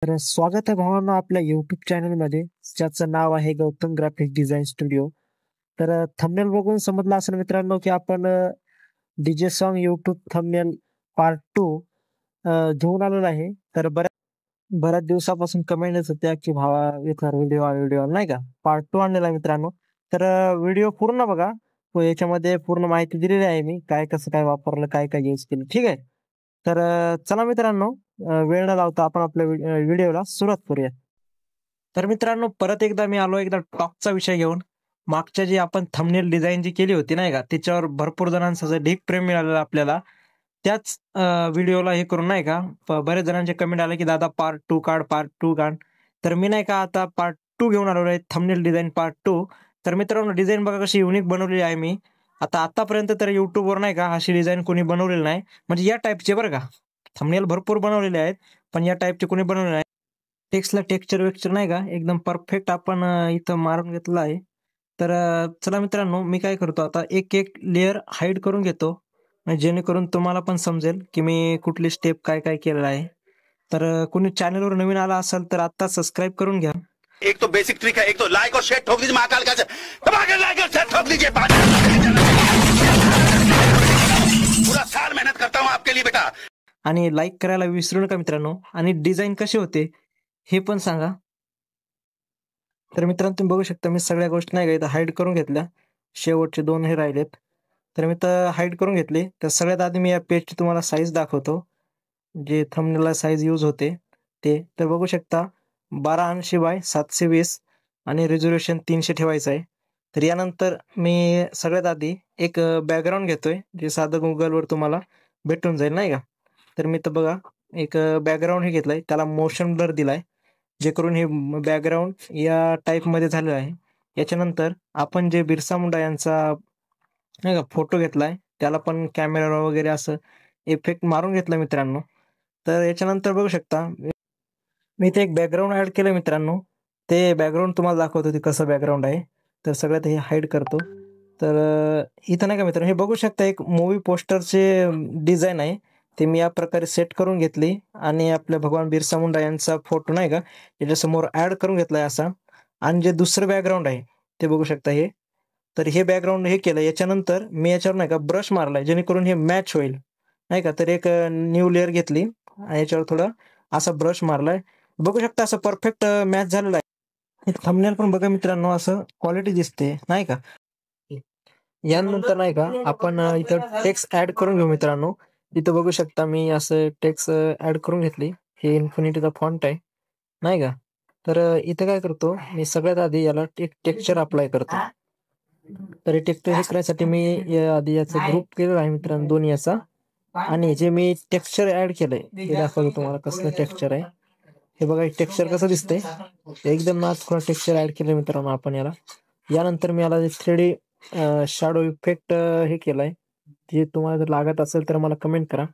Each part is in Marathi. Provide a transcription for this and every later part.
तर स्वागत आहे भावांनो आपल्या YouTube चॅनलमध्ये, ज्याचं नाव आहे गौतम ग्राफिक डिझाइन स्टुडिओ. तर थंबनेल बघून समजलं असेल मित्रांनो, की आपण DJ song YouTube thumbnail part 2 घेऊन आलेलो आहे. तर बऱ्याच बऱ्याच दिवसापासून कमेंट येत होत्या, की "भावा याचा व्हिडिओ नाही का?" पार्ट 2 आणलेला आहे मित्रांनो. तर व्हिडिओ पूर्ण बघा. याच्यामध्ये पूर्ण माहिती दिलेली आहे मी. काय कसं काय वापरलं, काय-काय यूज केलं. ठीक आहे. तर चला मित्रांनो, वेळ न लावता आपण आपल्या व्हिडिओला सुरुवात करूया. तर मित्रांनो, परत एकदा मी आलो एकदा टॉकचा विषय घेऊन. मागच्या जी आपण थंबनेल डिझाइन जी केली होती नाही का, त्याच्यावर भरपूर जणांचं असं ढीग प्रेम मिळालेलं आपल्याला. त्याच व्हिडिओला हे करून नाही का, बऱ्याच जणांचे कमेंट आले, की "दादा पार्ट 2 काढ, पार्ट 2 काढ." तर मी नाही का आता पार्ट 2 घेऊन आलेलो आहे, थंबनेल डिझाइन पार्ट 2. तर मित्रांनो, डिझाइन बघा कशी युनिक बनवलेली आहे मी. आतापर्यंत तर YouTubeवर नाही का अशी डिझाइन कोणी बनवलेली नाही. म्हणजे या टाइपचे बरं का. थंबनेल भरपूर बनवलेले आहेत, पण या टाइपचे कोणी बनवले नाही. टेक्स्टला टेक्स्चर-वेक्स्चर नाही का एकदम परफेक्ट आपण इथं मारून घेतलं आहे. तर चला मित्रांनो, मी काय करतो आता एक-एक लेयर हाईड करून घेतो. म्हणजे जेणेकरून तुम्हाला पण समजेल, की मी कुठली स्टेप काय-काय केलेलं आहे. तर कोणी चॅनलवर नवीन आला असाल तर आत्ता सबस्क्राईब करून घ्या. एक तो बेसिक ट्रिक है, एक तो लाइक और शेयर ठोक दीजिए महाकाल का दबा के लाइक और शेयर ठोक दीजिए पूरा साल मेहनत करता हूँ आपके लिए बेटा. आणि लाईक करायला विसरू नका मित्रांनो. आणि डिझाइन कसे होते हे पण सांगा. तर मित्रांनो, तुम्ही बघू शकता मी सगळ्या गोष्टी नाही का इथं हाईड करून घेतल्या. शेवटचे 2 हे राहिलेत. तर मी तर हाईड करून घेतली. तर सगळ्यात आधी मी या पेजची तुम्हाला साईज दाखवतो. जे थंबनेलला साईज यूज होते ते. तर बघू शकता 1280 बाय 720 आणि रिझोल्यूशन 300 ठेवायचं आहे. तर यानंतर मी सगळ्यात आधी एक बॅकग्राऊंड घेतोय, जे साधं Googleवर तुम्हाला भेटून जाईल नाही का. तर मी तर बघा एक बॅकग्राऊंड हे घेतलंय, त्याला मोशन ब्लर दिलाय, जे करून हे बॅकग्राऊंड या टाइपमध्ये झालेलं आहे. याच्यानंतर आपण जे बिरसा मुंडा यांचा नाही का फोटो घेतलाय, त्याला पण कॅमेरा वगैरे असं इफेक्ट मारून घेतला मित्रांनो. तर याच्यानंतर बघू शकता मी इथे एक बॅकग्राऊंड ॲड केलं मित्रांनो. ते बॅकग्राऊंड तुम्हाला दाखवतो ते कसं बॅकग्राऊंड आहे. तर सगळ्यात हे हाईड करतो. तर इथं नाही का मित्रांनो, हे बघू शकता एक मूव्ही पोस्टरचे डिझाइन आहे. ते मी या प्रकारे सेट करून घेतली आणि आपल्या भगवान बिरसा मुंडा यांचा फोटो नाही का याच्यासमोर ॲड करून घेतलाय असा. आणि जे दुसरं बॅकग्राऊंड आहे ते बघू शकता हे. तर हे बॅकग्राऊंड हे केलं. याच्यानंतर मी याच्यावर नाही का ब्रश मारलाय, जेणेकरून हे मॅच होईल नाही का. तर एक न्यू लेयर घेतली आणि याच्यावर थोडा असा ब्रश मारलाय. बघू शकता असं परफेक्ट मॅच झालेलं आहे. हे थंबनेल पण बघा मित्रांनो, असं क्वालिटी दिसते नाही का. यानंतर नाही का आपण इथं टेक्स्ट ॲड करून घेऊ मित्रांनो. इथं बघू शकता मी असं टेक्स्ट ॲड करून घेतली. हे इन्फिनिटीचा फॉन्ट आहे नाही का. तर इथं काय करतो मी सगळ्यात आधी याला एक टेक्स्चर अप्लाय करतो. तर हे टेक्स्चर हे करण्यासाठी मी आधी याचा ग्रुप केलेला आहे मित्रांनो, दोन्ही याचा. आणि जे मी टेक्स्चर ॲड केलंय ते दाखवतो तुम्हाला कसलं टेक्स्चर आहे. हे बघा टेक्स्चर कसं दिसतंय. एकदम नाजूक टेक्स्चर ॲड केलं मित्रांनो आपण याला. यानंतर मी याला 3D शॅडो इफेक्ट हे केलाय. जे तुम्हाला जर लागत असेल तर मला कमेंट करा.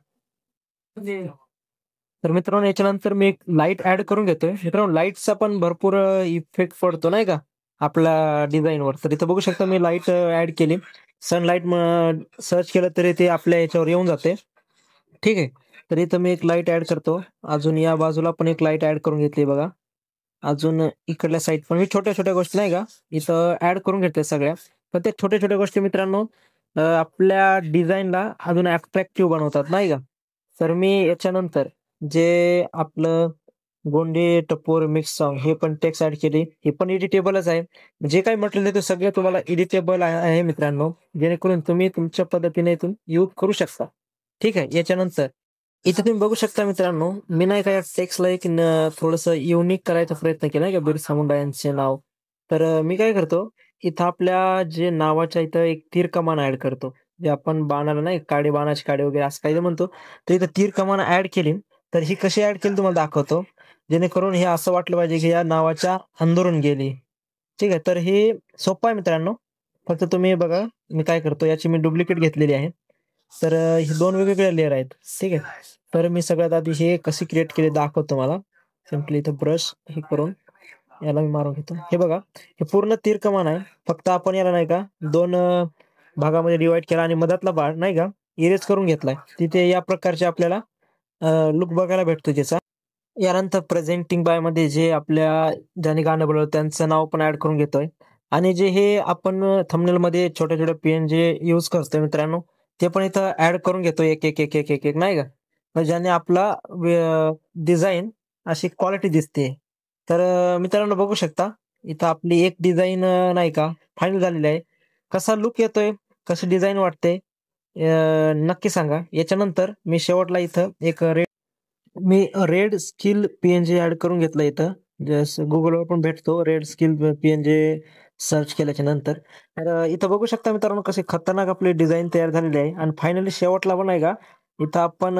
तर मित्रांनो, याच्यानंतर मी एक लाईट ॲड करून घेतोय. मित्रांनो, लाईटचा पण भरपूर इफेक्ट पडतो नाही का आपल्या डिझाइनवर. तर इथं बघू शकता मी लाईट ॲड केली. सनलाईट सर्च केलं तरी ते आपल्या याच्यावर येऊन जाते. ठीक आहे. तर इथं मी एक लाईट ॲड करतो. अजून या बाजूला पण एक लाईट ॲड करून घेतली बघा. अजून इकडल्या साईड पण मी छोट्या-छोट्या गोष्टी नाही का इथं ॲड करून घेतल्या सगळ्या. पण त्या छोट्या-छोट्या गोष्टी मित्रांनो आपल्या डिझाइनला अजून अट्रॅक्टिव्ह बनवतात नाही का. तर मी याच्यानंतर जे आपलं गोंडे टपोर मिक्स सॉन्ग हे पण टेक्स्ट ॲड केली. हे पण एडिटेबलच आहे. जे काही मटेरियल आहे ते सगळं तुम्हाला एडिटेबल आहे मित्रांनो. जेणेकरून तुम्ही तुमच्या पद्धतीने इथून यूज करू शकता. ठीक आहे. याच्यानंतर इथे तुम्ही बघू शकता मित्रांनो, मी नाही का या टेक्स्टला एक थोडंसं युनिक करायचा प्रयत्न केला का बिरसा मुंडा यांचे नाव. तर मी काय करतो, इथं आपल्या जे नावाच्या इथं एक तीर कमान ॲड करतो. जे आपण बाणाला नाही काडे, बाणाचे काडे वगैरे असं काही म्हणतो. तर इथं तीर कमान ॲड केली. तर ही कशी ॲड केली तुम्हाला दाखवतो. जेणेकरून हे असं वाटलं पाहिजे की या नावाच्या अंदरून गेली. ठीक आहे. तर हे सोपं आहे मित्रांनो. फक्त तुम्ही बघा, मी काय करतो याची मी डुप्लिकेट घेतलेली आहे. तर हे 2 वेगवेगळ्या लेयर आहेत. ठीक आहे. तर मी सगळ्यात आधी हे कशी क्रिएट केली दाखवतो तुम्हाला. सिम्पली इथं ब्रश हे करून याला मी मारून घेतो. हे बघा, हे पूर्ण तीर कमान आहे. फक्त आपण याला नाही का 2 भागामध्ये डिव्हाईड केला आणि मधातला भाग नाही का इरेज करून घेतलाय. तिथे या प्रकारचे आपल्याला लूक बघायला भेटतो त्याचा. यानंतर प्रेझेंटिंग बाय मध्ये जे आपल्या ज्याने गाणं बनवलं त्यांचं नाव पण ऍड करून घेतोय आणि जे हे आपण थंबनेल मध्ये छोटे छोटे PNG यूज करतोय मित्रांनो, ते पण इथं ऍड करून घेतोय एक एक एक एक एक एक नाही का, मग ज्याने आपला डिझाईन अशी क्वालिटी दिसते. तर मित्रांनो बघू शकता इथं आपली एक डिझाईन नाही का फायनल झालेली आहे. कसा लुक येतोय, कशी डिझाईन वाटते नक्की सांगा. याच्यानंतर मी शेवटला इथं एक रेड स्किल PNG ऍड करून घेतलं इथं. जसं Googleवर पण भेटतो रेड स्किल PNG सर्च केल्याच्या नंतर. तर इथं बघू शकता मित्रांनो कशी खतरनाक आपली डिझाईन तयार झालेली आहे आणि फायनली शेवटला पण आहे का, इथं आपण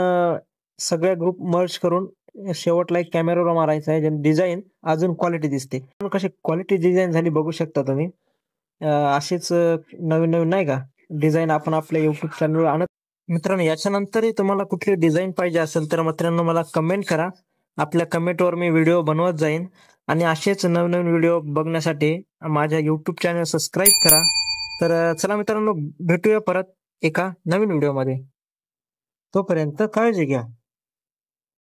सगळे ग्रुप मर्ज करून शेवटला एक कॅमेरावर मारायचा आहे ज्याने डिझाईन अजून क्वालिटी दिसते. पण कशी क्वालिटी डिझाईन झाली बघू शकता तुम्ही. अशीच नवीन-नवीन नाही का डिझाईन आपण आपल्या YouTube चॅनलवर आणत मित्रांनो याच्यानंतरही तुम्हाला कुठली डिझाईन पाहिजे असेल तर मित्रांनो मला कमेंट करा. आपल्या कमेंटवर मी व्हिडिओ बनवत जाईन आणि असेच नवनवीन व्हिडिओ बघण्यासाठी माझ्या YouTube चॅनल सबस्क्राईब करा. तर चला मित्रांनो भेटूया परत एका नवीन व्हिडिओमध्ये. तोपर्यंत काळजी घ्या.